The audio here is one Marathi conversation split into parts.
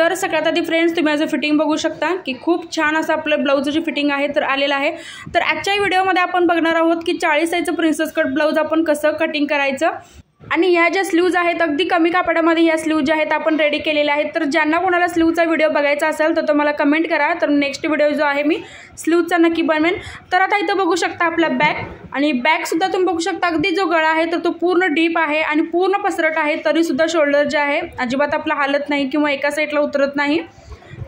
तर सगळ्यात आधी फ्रेंड्स तुम्ही याचं फिटिंग बघू शकता की खूप छान असं आपलं ब्लाऊजची फिटिंग आहे तर आलेलं आहे। तर आजच्या व्हिडिओमध्ये आपण बघणार आहोत की 40 साईजचं प्रिन्सेस कट ब्लाऊज आपण कसं कटिंग करायचं आणि ह्या ज्या स्लीव्ज आहेत अगदी कमी कापडामध्ये ह्या स्लीव्ज ज्या आहेत आपण रेडी केलेल्या आहेत। तर ज्यांना कोणाला स्लीव्हचा व्हिडिओ बघायचा असेल तर तो मला कमेंट करा, तर नेक्स्ट व्हिडिओ जो आहे मी स्लीव्हचा नक्की बनवेन। तर आता इथं बघू शकता आपला बॅक आणि बॅकसुद्धा तुम्ही बघू शकता अगदी जो गळा आहे तर तो पूर्ण डीप आहे आणि पूर्ण पसरट आहे, तरीसुद्धा शोल्डर जे आहे अजिबात आपला हालत नाही किंवा एका साईडला उतरत नाही।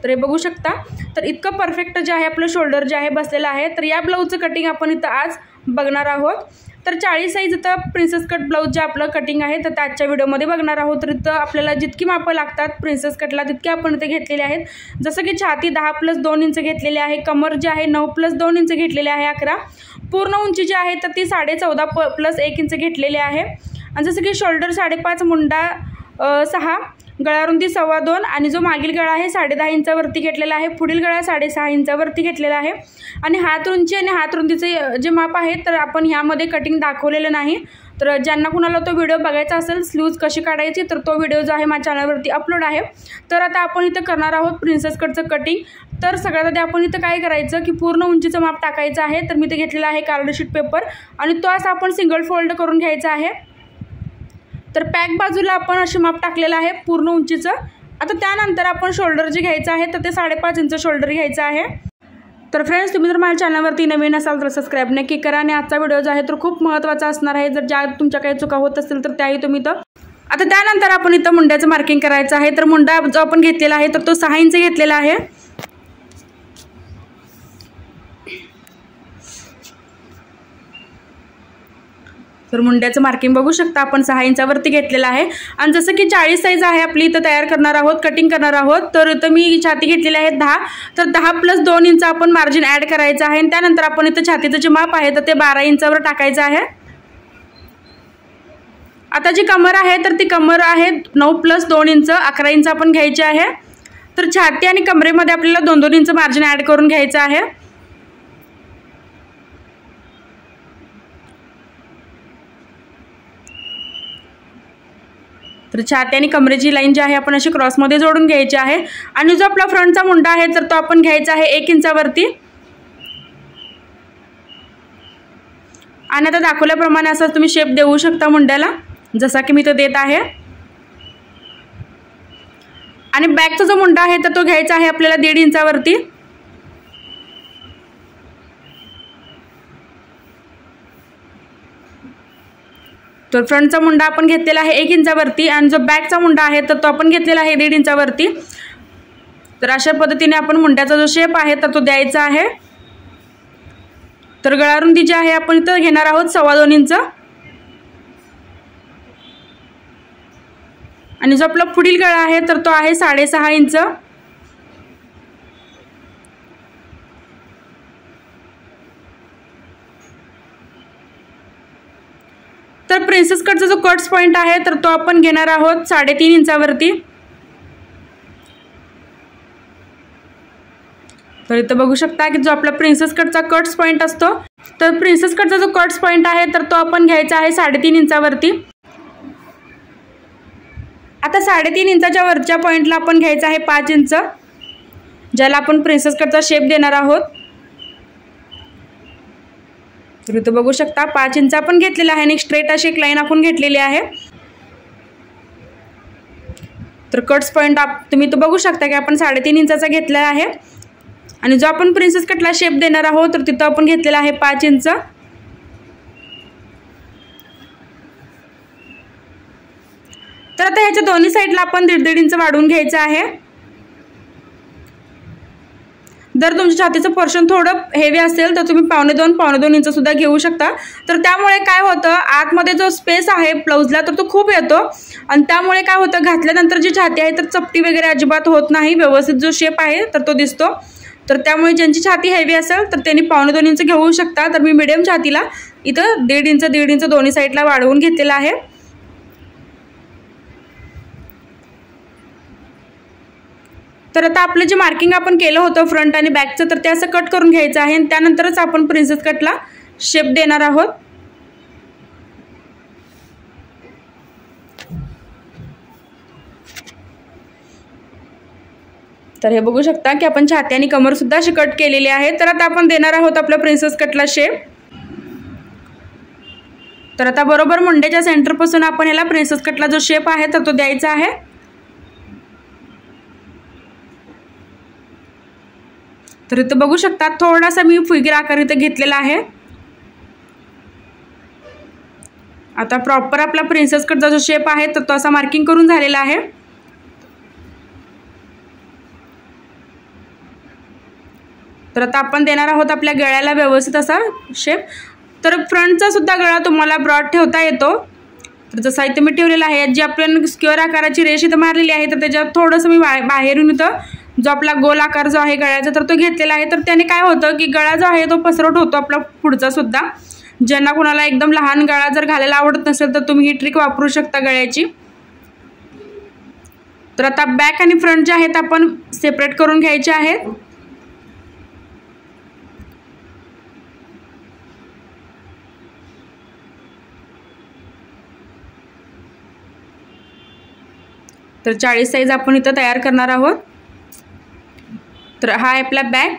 तर हे बघू शकता, तर इतकं परफेक्ट जे आहे आपलं शोल्डर जे आहे बसलेलं आहे। तर या ब्लाऊजचं कटिंग आपण इथं आज बघणार आहोत। तर 40 साईज इथं प्रिन्सेस कट ब्लाऊज जे आपलं कटिंग आहे तर त्याच्या व्हिडिओमध्ये बघणार आहोत। तर इथं आपल्याला जितकी मापं लागतात प्रिन्सेस कटला तितके आपण इथे घेतलेले आहेत। जसं की छाती 10+2 इंच घेतलेली आहे, कमर जे आहे 9+2 इंच घेतलेले आहे 11, पूर्ण उंची जी आहे तर ती 14.5+1 इंच घेतलेली आहे। आणि जसं की शोल्डर 5.5, मुंडा 6, गळारुंदी 2.25 आणि जो मागील गळा आहे 10.5 इंचावरती घेतलेला आहे, पुढील गळा 6.5 इंचावरती घेतलेला आहे। आणि हात उंची आणि हात रुंदीचे जे माप आहे तर आपण ह्यामध्ये कटिंग दाखवलेलं नाही। तर ज्यांना कुणाला तो व्हिडिओ बघायचा असेल स्लीव्ज कशी काढायची तर तो व्हिडिओ जो आहे माझ्या चॅनलवरती अपलोड आहे। तर आता आपण इथं करणार आहोत प्रिन्सेस कटचं कटिंग। तर सगळ्यात आधी आपण इथं काय करायचं की पूर्ण उंचीचं माप टाकायचं आहे। तर मी इथे घेतलेला आहे कार्डशीट पेपर आणि तो असा आपण सिंगल फोल्ड करून घ्यायचा आहे। तर पॅक बाजूला आपण अशी माप टाकलेलं आहे पूर्ण उंचीचं। आता त्यानंतर आपण शोल्डर जे घ्यायचं आहे तर ते 5.5 इंच शोल्डर घ्यायचं आहे। तर फ्रेंड्स तुम्ही जर माझ्या चॅनलवरती नवीन असाल तर सबस्क्राईब नक्की करा आणि आजचा व्हिडिओ जो आहे तो खूप महत्त्वाचा असणार आहे। जर ज्या तुमच्या काही चुका होत असतील तर त्याही तुम्ही इथं आता त्यानंतर आपण इथं मुंड्याचं मार्किंग करायचं आहे। तर मुंडा जो आपण घेतलेला आहे तर तो 6 इंच घेतलेला आहे। तर मुंड्याचं मार्किंग बघू शकता आपण 6 इंचावरती घेतलेलं आहे। आणि जसं की 40 साईज आहे आपली इथं तयार करणार आहोत, कटिंग करणार आहोत। तर इथं मी छाती घेतलेली आहे 10, तर 10+2 इंच आपण मार्जिन ॲड करायचं आहे। आणि त्यानंतर आपण इथं छातीचं जे माप आहे तर ते 12 इंचावर टाकायचं आहे। आता जी कमर आहे तर ती कमर आहे 9+2 इंच 11 इंच आपण घ्यायची आहे। तर छाती आणि कमरेमध्ये आपल्याला 2-2 इंच मार्जिन ॲड करून घ्यायचं आहे। तर छाती आणि कमरेची लाईन जी आहे आपण अशी क्रॉसमध्ये जोडून घ्यायची आहे। आणि जो आपला फ्रंटचा मुंडा आहे तर तो आपण घ्यायचा आहे 1 इंचावरती। आणि आता दाखवल्याप्रमाणे असा तुम्ही शेप देऊ शकता मुंड्याला, जसा की मी तो देत आहे। आणि बॅकचा जो मुंडा आहे तर तो घ्यायचा आहे आपल्याला 1.5 इंचावरती। तर फ्रंटचा मुंडा आपण घेतलेला आहे 1 इंचावरती आणि जो बॅकचा मुंडा आहे तर तो आपण घेतलेला आहे 1.5 इंचावरती। तर अशा पद्धतीने आपण मुंड्याचा जो शेप आहे तर तो द्यायचा आहे। तर गळारुंदी जी आहे आपण इथं घेणार आहोत 2.25 इंच। आणि जो आपला पुढील गळा आहे तर तो आहे 6.5 इंच। तर प्रिन्सेस कटचा जो कट्स पॉइंट आहे तर तो आपण घेणार आहोत 3.5 इंचावरती। तर इथं बघू शकता की जो आपला प्रिन्सेस कटचा कट्स पॉइंट असतो तर प्रिन्सेस कटचा जो कट्स पॉइंट आहे तर तो आपण घ्यायचा आहे 3.5 इंचावरती। आता 3.5 इंचाच्या वरच्या पॉइंटला आपण घ्यायचा आहे 5 इंच, ज्याला आपण प्रिन्सेस कटचा शेप देणार आहोत। तर इथं बघू शकता 5 इंच आपण घेतलेला आहे आणि स्ट्रेट अशी एक लाईन आपण घेतलेली आहे। तर कट्स पॉइंट तुम्ही इथं बघू शकता की आपण 3.5 इंचाचा घेतला आहे। आणि जो आपण प्रिन्सेस कटला शेप देणार आहोत तर तिथं आपण घेतलेला आहे 5 इंच। तर आता ह्याच्या दोन्ही साईडला आपण 1.5 इंच वाढवून घ्यायचं आहे। जर तुमच्या छातीचं पोर्शन थोडं हेवी असेल तर तुम्ही 2.25 इंच सुद्धा घेऊ शकता। तर त्यामुळे काय होतं आतमध्ये जो स्पेस आहे ब्लाऊजला तर तो खूप येतो आणि त्यामुळे काय होतं घातल्यानंतर जी छाती आहे तर चपटी वगैरे अजिबात होत नाही, व्यवस्थित जो शेप आहे तर तो दिसतो। तर त्यामुळे ज्यांची छाती हेवी असेल तर त्यांनी 2.25 इंच घेऊ शकता। तर मी मीडियम छातीला इथं 1.5 इंच दोन्ही साईडला वाढवून घेतलेला आहे। तर आता आपलं जे मार्किंग आपण केलं होतं फ्रंट आणि बॅकचं तर ते असं कट करून घ्यायचं आहे आणि त्यानंतरच आपण प्रिन्सेस कटला शेप देणार आहोत। तर हे बघू शकता की आपण छाती आणि कमर सुद्धा अशी कट केलेली आहे। तर आता आपण देणार आहोत आपल्या प्रिन्सेस कटला शेप। तर आता बरोबर मुंड्याच्या सेंटर पासून आपण याला प्रिन्सेस कटला जो शेप आहे तर तो द्यायचा आहे। तर इथे बघू शकता थोडासा मी फिगर आकार इथे घेतलेला आहे। आता प्रॉपर आपला प्रिन्सेस कटचा जो शेप आहे तर तो असा मार्किंग करून झालेला आहे। तर आता आपण देणार आहोत आपल्या गळ्याला व्यवस्थित असा शेप। तर फ्रंटचा सुद्धा गळा तुम्हाला ब्रॉड ठेवता येतो। तर जसं इथे मी ठेवलेला आहे, जी आपण स्क्वेअर आकाराची रेष इथं मारलेली आहे तर त्याच्यात थोडंसं मी बाहेरून इथं जो आपला गोल आकार जो आहे गळ्याचा तर तो घेतलेला आहे। तर त्याने काय होतं की गळा जो आहे तो पसरट होतो आपला पुढचा सुद्धा। ज्यांना कोणाला एकदम लहान गळा जर घालायला आवडत नसेल तर तुम्ही ही ट्रिक वापरू शकता गळ्याची। तर आता बॅक आणि फ्रंट जे आहेत आपण सेपरेट करून घ्यायचे आहेत। तर 40 साइज आपण इथं तयार करणार आहोत। तर हा आहे आपला बॅक।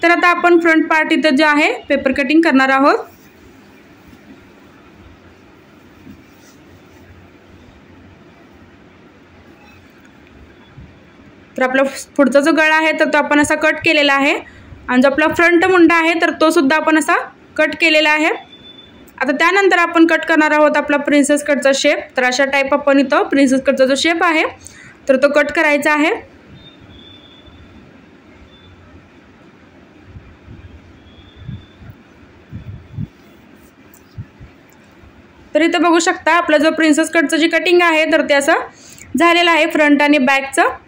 तर आता आपण फ्रंट पार्ट इथं जे आहे पेपर कटिंग करणार आहोत। तर आपला पुढचा जो गळा आहे तर तो आपण असा कट केलेला आहे आणि जो आपला फ्रंट मुंडा आहे तर तो सुद्धा आपण असा कट केलेला आहे। आता त्यानंतर आपण कट करणार आहोत आपला प्रिन्सेस कटचा शेप। तर अशा टाइप आपण इथं प्रिन्सेस कटचा जो शेप आहे तर तो कट करायचा आहे। तर इथं बघू शकता आपला जो प्रिन्सेस कटचं जी कटिंग आहे तर ते असं झालेलं आहे फ्रंट आणि बॅकचं।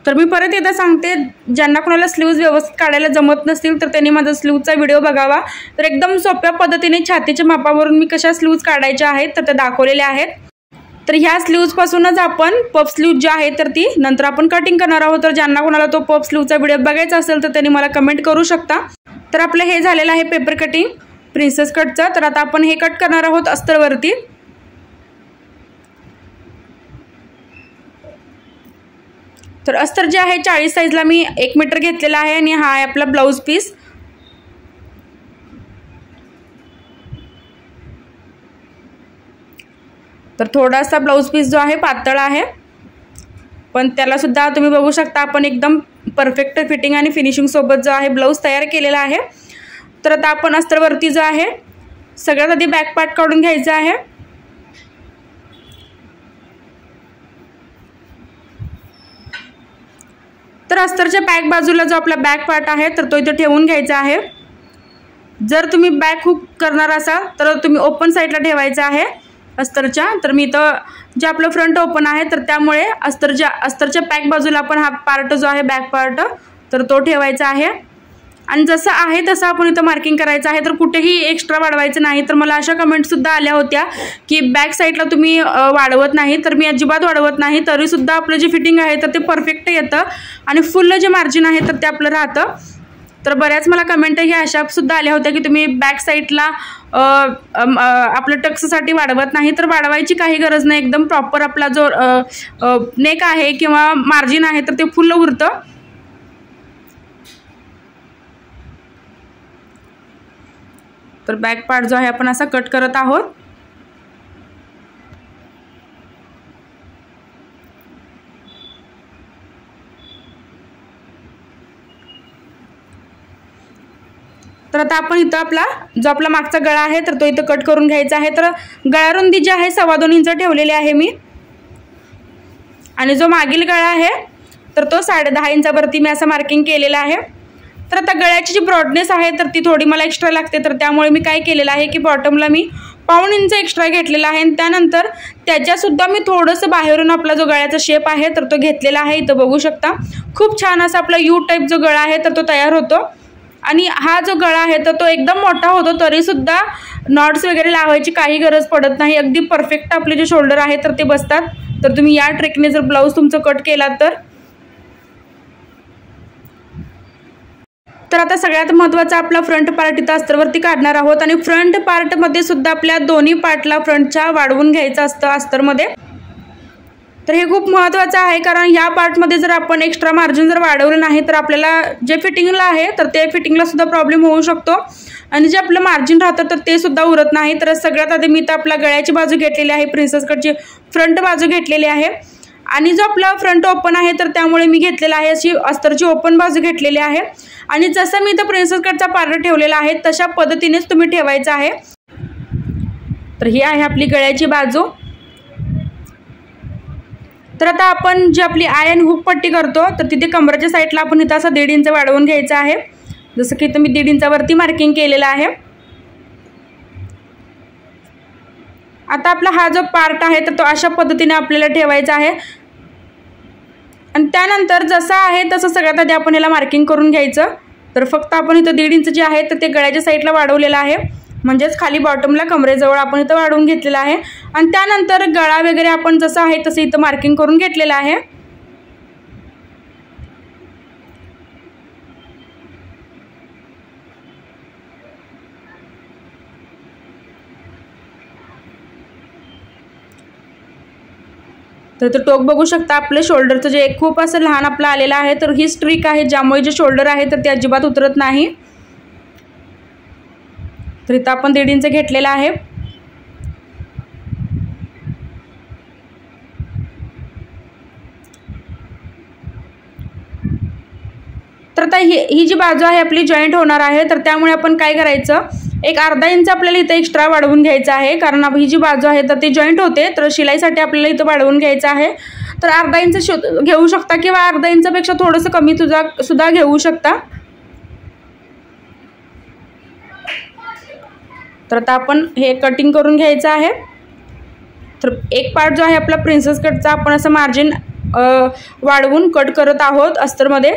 तर मी परत एकदा सांगते, ज्यांना कोणाला स्लीव्ज व्यवस्थित काढायला जमत नसतील तर त्यांनी माझा स्लीव्जचा व्हिडिओ बघावा। तर एकदम सोप्या पद्धतीने छातीच्या मापावरून मी कशा स्लीव्ज काढायच्या आहेत तर ते दाखवलेले आहेत। तर ह्या स्लीव्ज पासूनच आपण पफ स्लीव्ज जी आहे तर ती नंतर आपण कटिंग करणार आहोत। तर ज्यांना कोणाला तो पफ स्लीव्जचा व्हिडिओ बघायचा असेल तर त्यांनी मला कमेंट करू शकता। तर आपलं हे झालेलं आहे पेपर कटिंग प्रिन्सेस कटचं। तर आता आपण हे कट करणार आहोत अस्तरवरती। तर अस्तर जे आहे 40 साइजला मी 1 मीटर घेतलेला आहे आणि हा आहे आपला ब्लाउज पीस। तर थोडासा ब्लाउज पीस जो आहे पातळ आहे, पण त्याला सुद्धा तुम्ही बघू शकता आपण एकदम परफेक्ट फिटिंग आणि फिनिशिंग सोबत जो आहे ब्लाउज तयार केलेला आहे। तर आता आपण अस्तरवरती जो आहे सगळ्यात आधी बॅक पार्ट काढून घ्यायचा आहे। तर अस्तरच्या बॅक बाजूला जो आपला बॅक पार्ट आहे तर तो इथे ठेवून घ्यायचा आहे। जर तुम्ही बॅक हुक करणार असाल तर तुम्ही ओपन साइडला ठेवायचा आहे अस्तरच्या। तर मी इथं जे आपलं फ्रंट ओपन आहे तर त्यामुळे अस्तरच्या बॅक बाजूला आपण हा पार्ट जो आहे बॅक पार्ट तर तो ठेवायचा आहे आणि जसं आहे तसं आपण इथं मार्किंग करायचं आहे। तर कुठेही एक्स्ट्रा वाढवायचं नाही। तर मला अशा कमेंट्ससुद्धा आल्या होत्या की बॅक साईडला तुम्ही वाढवत नाही, तर मी अजिबात वाढवत नाही, तरीसुद्धा आपलं जे फिटिंग आहे तर ते परफेक्ट येतं आणि फुल जे मार्जिन आहे तर ते आपलं राहतं। तर बऱ्याच मला कमेंट ह्या अशासुद्धा आल्या होत्या की तुम्ही बॅक साईडला आपलं टक्ससाठी वाढवत नाही। तर वाढवायची काही गरज नाही, एकदम प्रॉपर आपला जो नेक आहे किंवा मार्जिन आहे तर ते फुल उरतं। तर बॅक पार्ट जो आहे आपण असा कट करत आहोत। तर आता आपण इथं आपला जो आपला मागचा गळा आहे तर तो इथं कट करून घ्यायचा आहे। तर गळारुंदी जी आहे 2.25 इंच ठेवलेली आहे मी आणि जो मागील गळा आहे तर तो 10.5 इंचावरती मी असं मार्किंग केलेलं आहे। तर आता गळ्याची जी ब्रॉडनेस आहे तर ती थोडी मला एक्स्ट्रा लागते, तर त्यामुळे मी काय केलेलं आहे की बॉटमला मी 1.5 इंच एक्स्ट्रा घेतलेला आहे आणि त्यानंतर त्याच्यासुद्धा मी थोडंसं बाहेरून आपला जो गळ्याचा शेप आहे तर तो घेतलेला आहे। इथं बघू शकता खूप छान असा आपला यू टाईप जो गळा आहे तर तो तयार होतो आणि हा जो गळा आहे तर तो एकदम मोठा होतो, तरीसुद्धा नॉट्स वगैरे लावायची काही गरज पडत नाही। अगदी परफेक्ट आपले जे शोल्डर आहे तर ते बसतात। तर तुम्ही या ट्रिकने जर ब्लाऊज तुमचं कट केला तर आता सगळ्यात महत्त्वाचा आपला फ्रंट पार्ट इथं अस्तरवरती काढणार आहोत आणि फ्रंट पार्टमध्ये सुद्धा आपल्या दोन्ही पार्टला फ्रंटच्या वाढवून घ्यायचं असतं अस्तरमध्ये। तर हे खूप महत्त्वाचं आहे, कारण ह्या पार्टमध्ये जर आपण एक्स्ट्रा मार्जिन जर वाढवलं नाही तर आपल्याला जे फिटिंगला आहे तर ते फिटिंगला सुद्धा प्रॉब्लेम होऊ शकतो आणि जे आपलं मार्जिन राहतं तर ते सुद्धा उरत नाही। तर सगळ्यात आधी मी तर आपल्या गळ्याची बाजू घेतलेली आहे, प्रिन्सेस कटची फ्रंट बाजू घेतलेली आहे आणि जो आपला फ्रंट ओपन आहे तर त्यामुळे मी घेतलेला आहे अशी अस्तरची ओपन बाजू घेतलेली आहे आणि जसं मी इथं प्रिन्सेस कटचा पार्ट ठेवलेला आहे तशा पद्धतीनेच तुम्ही ठेवायचं आहे। तर ही आहे आपली गळ्याची बाजू। तर आता आपण जी आपली आय आणि हुक पट्टी करतो तर तिथे कमरेच्या साईडला आपण इथं असं 1.5 इंच वाढवून घ्यायचं आहे, जसं की इथं मी 1.5 इंचावरती मार्किंग केलेलं आहे। आता आपला हा जो पार्ट आहे तर तो अशा पद्धतीने आपल्याला ठेवायचा आहे आणि त्यानंतर जसा आहे तसं सगळ्यात आधी आपण याला मार्किंग करून घ्यायचं। तर फक्त आपण इथं 1.5 इंच जे आहे तर ते गळ्याच्या साईडला वाढवलेलं आहे, म्हणजेच खाली बॉटमला कमरेजवळ आपण इथं वाढवून घेतलेलं आहे आणि त्यानंतर गळा वगैरे आपण जसं आहे तसं इथं मार्किंग करून घेतलेलं आहे। तर टोक बघू शकता आपलं शोल्डरचं जे खूप असं लहान आपलं आलेलं आहे, तर ही ट्रिक आहे ज्यामुळे जे शोल्डर आहे तर ते अजिबात उतरत नाही। तर इथं आपण 1.5 इंच घेतलेला आहे। तर आता ही जी बाजू आहे आपली जॉईंट होणार आहे, तर त्यामुळे आपण काय करायचं, एक अर्धा इंच आपल्याला इथं एक्स्ट्रा वाढवून घ्यायचं आहे, कारण ही जी बाजू आहे तर ती जॉईंट होते तर शिलाईसाठी आपल्याला इथं वाढवून घ्यायचं आहे। तर अर्धा इंच घेऊ शकता किंवा अर्धा इंचापेक्षा थोडंसं कमी सुद्धा घेऊ शकता। तर आता आपण हे कटिंग करून घ्यायचं आहे। तर एक पार्ट जो आहे आपला प्रिन्सेस कटचा आपण असं मार्जिन वाढवून कट करत आहोत अस्तरमध्ये।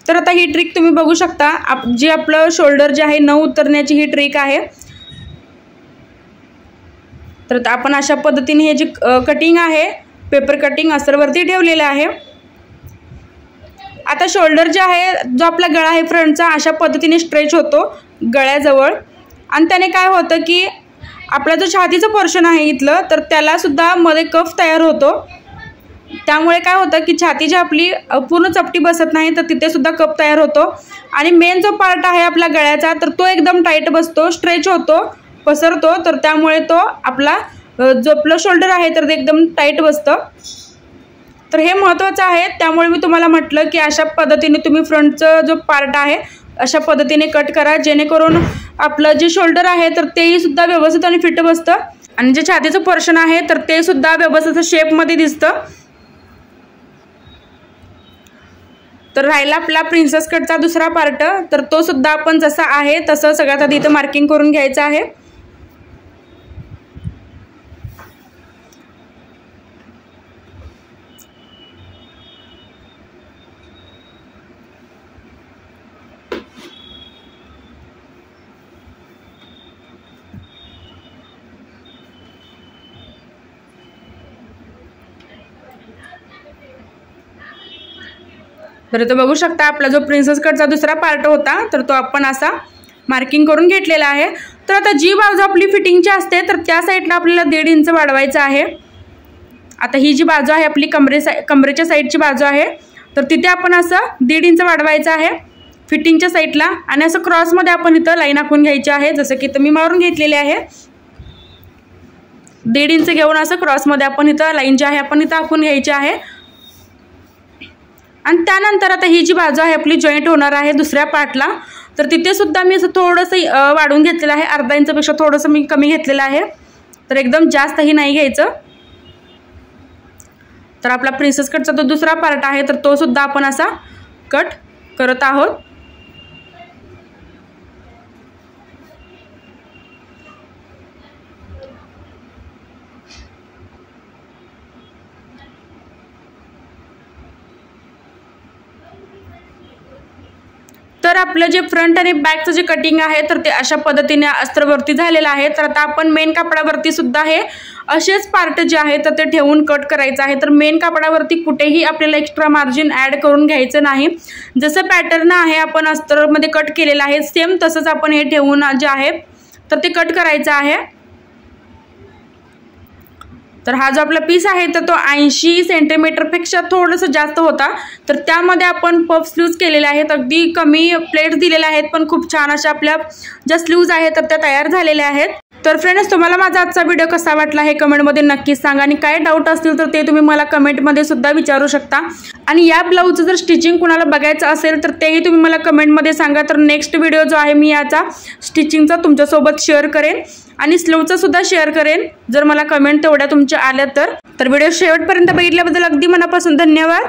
तर आता ही ट्रिक तुम्ही बघू शकता, जी आपलं शोल्डर जे आहे न उतरण्याची ही ट्रिक आहे। तर आपण अशा पद्धतीने हे जी कटिंग आहे पेपर कटिंग अस्तरवरती ठेवलेलं आहे। आता शोल्डर जे आहे जो आपला गळा आहे फ्रंटचा अशा पद्धतीने स्ट्रेच होतो गळ्याजवळ आणि त्याने काय होतं की आपला जो छातीचा पोर्शन आहे इथलं तर त्याला सुद्धा मध्ये कफ तयार होतो, त्यामुळे काय होतं की छाती जी आपली पूर्ण चपटी बसत नाही तर तिथे सुद्धा कप तयार होतो आणि मेन जो पार्ट आहे आपला गळ्याचा तर तो एकदम टाईट बसतो, स्ट्रेच होतो, पसरतो, तर त्यामुळे तो आपला जो आपलं शोल्डर आहे तर ते एकदम टाईट बसतं। तर हे महत्त्वाचं आहे, त्यामुळे मी तुम्हाला म्हटलं की अशा पद्धतीने तुम्ही फ्रंटचा जो पार्ट आहे अशा पद्धतीने कट करा, जेणेकरून आपलं जे शोल्डर आहे तर तेही सुद्धा व्यवस्थित आणि फिट बसतं आणि जे छातीचं पोर्शन आहे तर ते सुद्धा व्यवस्थित शेपमध्ये दिसतं। तर राहिला आपला प्रिन्सेस कटचा दुसरा पार्ट, तर तो सुद्धा आपण जसा आहे तसं सगळ्यात आधी इथं मार्किंग करून घ्यायचं आहे। तर इथं बघू शकता आपला जो प्रिन्सेस कटचा दुसरा पार्ट होता तर तो आपण असा मार्किंग करून घेतलेला आहे। तर आता जी बाजू आपली फिटिंगची असते तर त्या साईडला आपल्याला 1.5 इंच वाढवायचं आहे। आता ही जी बाजू आहे आपली कमरेच्या साईडची बाजू आहे तर तिथे आपण असं 1.5 इंच वाढवायचं आहे फिटिंगच्या साईडला आणि असं क्रॉसमध्ये आपण इथं लाईन आखून घ्यायची आहे, जसं की इथं मी मारून घेतलेले आहे। 1.5 इंच घेऊन असं क्रॉसमध्ये आपण इथं लाईन जी आहे आपण इथं आखून घ्यायची आहे आणि त्यानंतर आता ही जी बाजू आहे आपली जॉईंट होणार आहे दुसऱ्या पार्टला तर तिथे सुद्धा मी असं थोडंसं वाढवून घेतलेलं आहे, अर्धा इंचपेक्षा थोडंसं मी कमी घेतलेलं आहे, तर एकदम जास्तही नाही घ्यायचं। तर आपला प्रिन्सेस कटचा तो दुसरा पार्ट आहे तर तो सुद्धा आपण असा कट करत आहोत। तर आपलं जे फ्रंट आणि बॅकचं जे कटिंग आहे तर ते अशा पद्धतीने अस्तरवरती झालेलं आहे। तर आता आपण मेन कापडावरती सुद्धा हे असेच पार्ट जे आहे तर ते ठेवून कट करायचं आहे। तर मेन कापडावरती कुठेही आपल्याला एक्स्ट्रा मार्जिन ॲड करून घ्यायचं नाही। जसं पॅटर्न आहे आपण अस्तरमध्ये कट केलेलं आहे सेम तसंच आपण हे ठेवून जे आहे तर ते कट करायचं आहे। तर हा जो आपला पीस आहे तर तो 80 सेंटीमीटरपेक्षा थोडंसं जास्त होता। तर त्यामध्ये आपण पफ स्लीव्ज केलेले आहेत, अगदी कमी प्लेट्स दिलेल्या आहेत पण खूप छान अशा आपल्या ज्या स्लीव्ज आहेत तर त्या तयार झालेल्या आहेत। तर फ्रेंड्स, तुम्हाला माझा आजचा व्हिडिओ कसा वाटला हे कमेंटमध्ये नक्कीच सांगा आणि काय डाऊट असतील तर ते तुम्ही मला कमेंटमध्ये सुद्धा विचारू शकता। आणि या ब्लाऊजचं जर स्टिचिंग कुणाला बघायचं असेल तर तेही तुम्ही मला कमेंटमध्ये सांगा। तर नेक्स्ट व्हिडिओ जो आहे मी याचा स्टिचिंगचा तुमच्यासोबत शेअर करेन आणि स्लीवचा सुद्धा शेअर करेन जर मला कमेंट तेवढ्या तुमच्या आल्या तर। व्हिडिओ शेवटपर्यंत बघितल्याबद्दल अगदी मनापासून धन्यवाद।